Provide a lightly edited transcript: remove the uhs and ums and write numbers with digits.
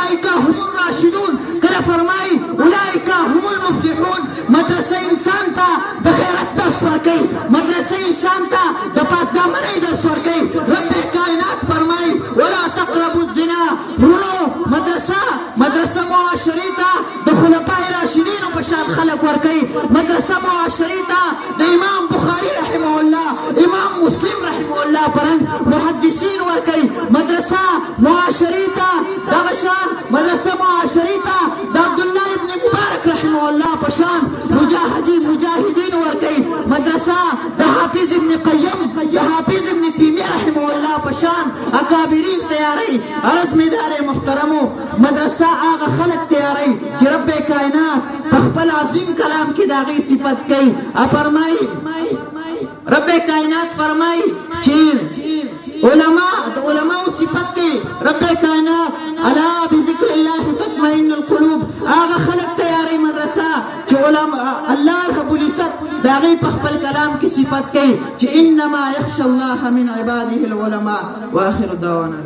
اولئک هم الراشدون، کله فرمایي اولئک هم المفلحون. مدرسه انسان ته د غیرت درس ورکوي، مدرسه انسان ته د پاکدامنۍ درس ورکوي. رب کائنات فرمایي ولا تقربوا الزنا. ورونو مدرسه معاشرې ته د خلفای راشدینو په شان خلک ورکوي. مدرسه معاشرې ته د امام بخاري رحمه الله، امام مسلم رحمه الله پرنګ محدثین ورکوي. مدرسه معاشرې ته دغه شان مدرسه معاشرې ته د عبدالله ابن مبارک رحمه الله په شان مجاهدین ورکوي. مدرسه د حافظ ابن قیم، د حافظ ابن تیمیه رحمه الله په شان اکابرین تیاری. عرض میدار محترمو، مدرسه هغه خلق تیاری چې رب کائنات په خپل عظیم کلام کې د هغې صفت کوي. فرمایي رب کائنات فرمایي چې د علماء صفت کې رب کائنات الا بذکر الله تطمئن القلوب. هغه خلق تیاری مدرسه چې الله رب العزت د هغې په خپل کلام کې صفت کوي چې انما یخشى الله من عباده العلماء. واخر دعوانا